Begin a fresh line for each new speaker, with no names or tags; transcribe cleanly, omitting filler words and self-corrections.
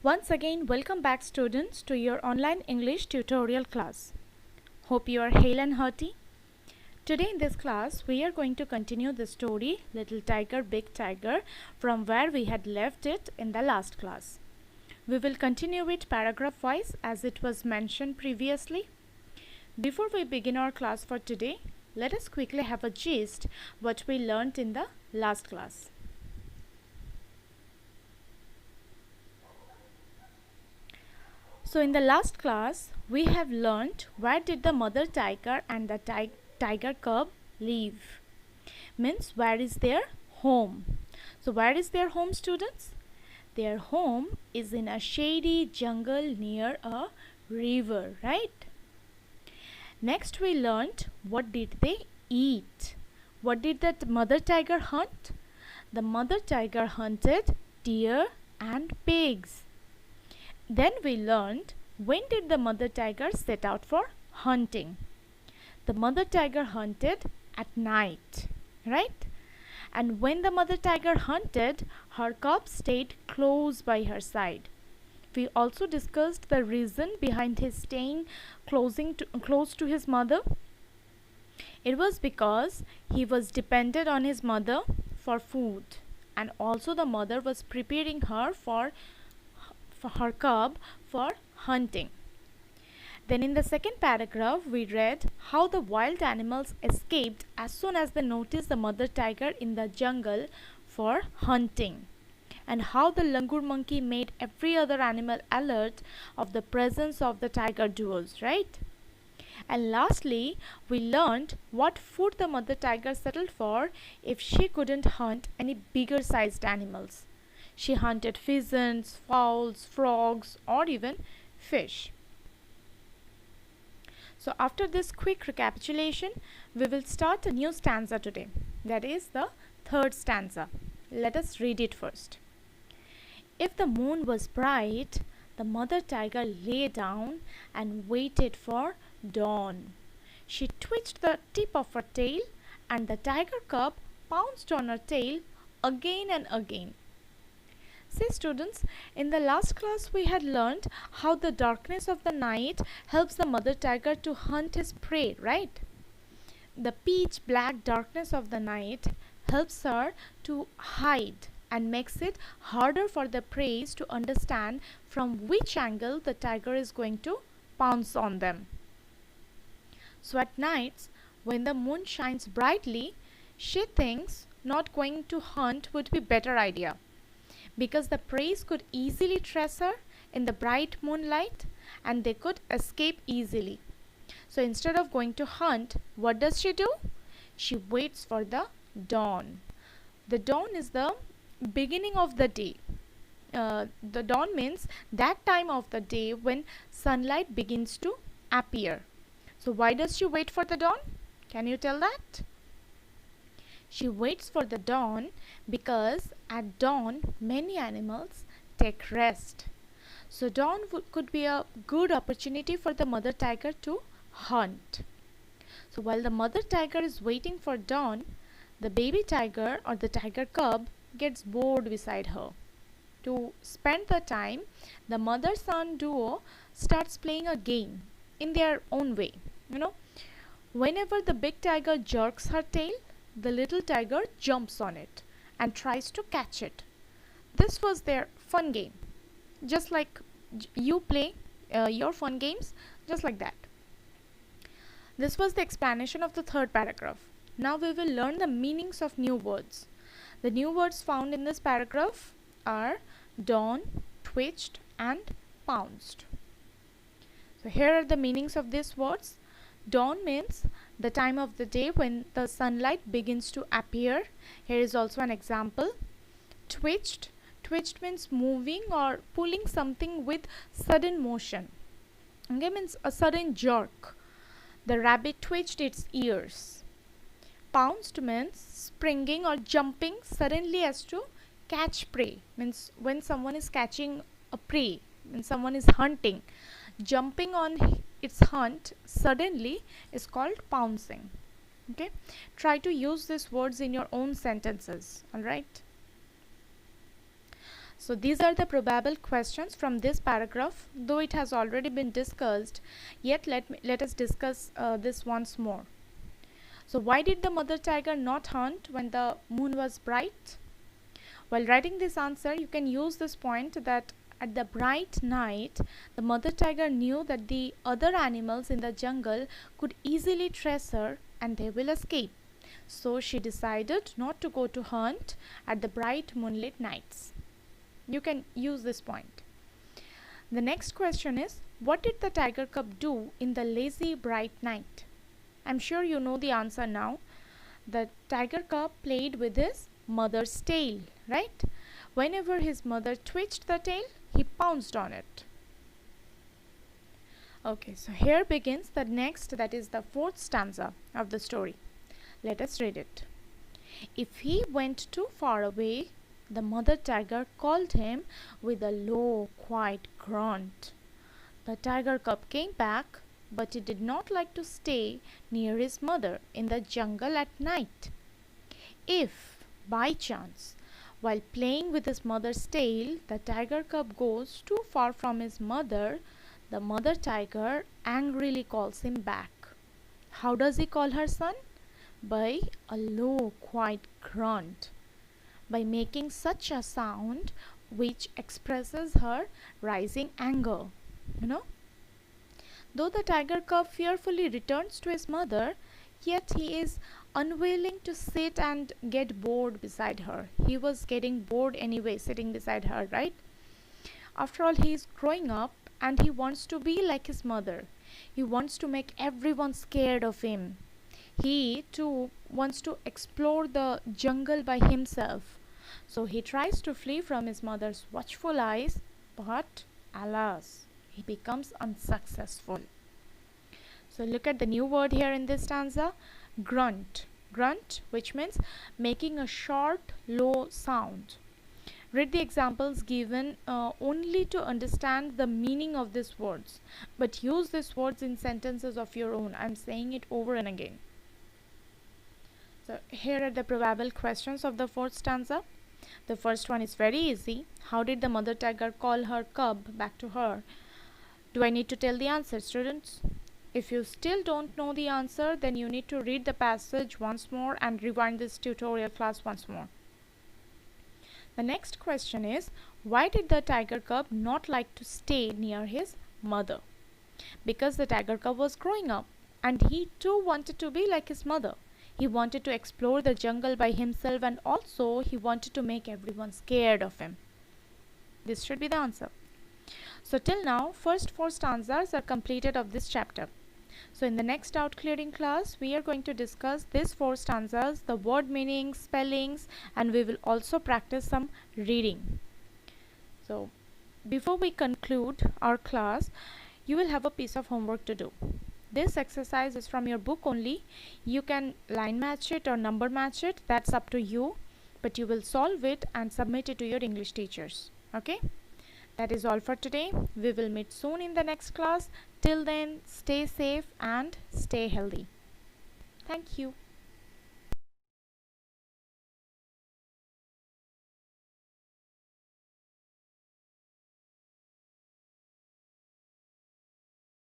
Once again, welcome back students to your online English tutorial class. Hope you are hale and hearty. Today in this class, we are going to continue the story Little Tiger, Big Tiger from where we had left it in the last class. We will continue it paragraph wise as it was mentioned previously. Before we begin our class for today, let us quickly have a gist what we learnt in the last class. So in the last class, we have learnt where did the mother tiger and the tiger cub live. Means where is their home. So where is their home, students? Their home is in a shady jungle near a river, right? Next we learnt what did they eat. What did that mother tiger hunt? The mother tiger hunted deer and pigs. Then we learned when did the mother tiger set out for hunting. The mother tiger hunted at night, right? And when the mother tiger hunted, her cub stayed close by her side. We also discussed the reason behind his staying close to his mother. It was because he was dependent on his mother for food, and also the mother was preparing her for her cub for hunting. Then in the second paragraph we read how the wild animals escaped as soon as they noticed the mother tiger in the jungle for hunting, and how the langur monkey made every other animal alert of the presence of the tiger duos, right? And lastly, we learned what food the mother tiger settled for if she couldn't hunt any bigger sized animals. She hunted pheasants, fowls, frogs, or even fish. So after this quick recapitulation, we will start a new stanza today. That is the third stanza. Let us read it first. If the moon was bright, the mother tiger lay down and waited for dawn. She twitched the tip of her tail, and the tiger cub pounced on her tail again and again. See students, in the last class we had learned how the darkness of the night helps the mother tiger to hunt his prey, right? The pitch black darkness of the night helps her to hide and makes it harder for the prey to understand from which angle the tiger is going to pounce on them. So at nights, when the moon shines brightly, she thinks not going to hunt would be better idea, because the prey could easily trace her in the bright moonlight and they could escape easily. So instead of going to hunt, what does she do? She waits for the dawn. The dawn is the beginning of the day. The dawn means that time of the day when sunlight begins to appear. So why does she wait for the dawn? Can you tell that? She waits for the dawn because at dawn many animals take rest. So dawn could be a good opportunity for the mother tiger to hunt. So while the mother tiger is waiting for dawn, the baby tiger or the tiger cub gets bored beside her. To spend the time, the mother-son duo starts playing a game in their own way. Whenever the big tiger jerks her tail, the little tiger jumps on it and tries to catch it. This was their fun game. Just like you play your fun games, just like that. This was the explanation of the third paragraph. Now we will learn the meanings of new words. The new words found in this paragraph are dawn, twitched, and pounced. So here are the meanings of these words. Dawn means the time of the day when the sunlight begins to appear. Here is also an example. Twitched. Twitched means moving or pulling something with sudden motion. Okay, means a sudden jerk. The rabbit twitched its ears. Pounced means springing or jumping suddenly as to catch prey. Means when someone is catching a prey, when someone is hunting, jumping on its hunt suddenly is called pouncing. Okay, try to use these words in your own sentences. All right. So these are the probable questions from this paragraph. Though it has already been discussed, yet let us discuss this once more. So why did the mother tiger not hunt when the moon was bright? While writing this answer, you can use this point that at the bright night, the mother tiger knew that the other animals in the jungle could easily trace her and they will escape. So she decided not to go to hunt at the bright moonlit nights. You can use this point. The next question is, what did the tiger cub do in the lazy bright night? I'm sure you know the answer now. The tiger cub played with his mother's tail, right? Whenever his mother twitched the tail, he pounced on it. Okay, so here begins the next, that is the fourth stanza of the story. Let us read it. If he went too far away, the mother tiger called him with a low, quiet grunt. The tiger cub came back, but he did not like to stay near his mother in the jungle at night. If, by chance, while playing with his mother's tail, the tiger cub goes too far from his mother, the mother tiger angrily calls him back. How does he call her son? By a low, quiet grunt. By making such a sound which expresses her rising anger. Though the tiger cub fearfully returns to his mother, yet he is unwilling to sit and get bored beside her. He was getting bored anyway sitting beside her, right? After all, he is growing up and he wants to be like his mother. He wants to make everyone scared of him. He too wants to explore the jungle by himself. So he tries to flee from his mother's watchful eyes, but alas, he becomes unsuccessful. So look at the new word here in this stanza, grunt. Grunt, which means making a short, low sound. Read the examples given only to understand the meaning of these words, but use these words in sentences of your own. I'm saying it over and again. So here are the probable questions of the fourth stanza. The first one is very easy. How did the mother tiger call her cub back to her? Do I need to tell the answer, students? If you still don't know the answer, then you need to read the passage once more and rewind this tutorial class once more. The next question is, why did the tiger cub not like to stay near his mother? Because the tiger cub was growing up and he too wanted to be like his mother. He wanted to explore the jungle by himself and also he wanted to make everyone scared of him. This should be the answer. So till now, first 4 stanzas are completed of this chapter. So in the next doubt clearing class, we are going to discuss these 4 stanzas, the word meanings, spellings, and we will also practice some reading. So before we conclude our class, you will have a piece of homework to do. This exercise is from your book only. You can line match it or number match it. That's up to you. But you will solve it and submit it to your English teachers. Okay? That is all for today. We will meet soon in the next class. Till then, stay safe and stay healthy. Thank you.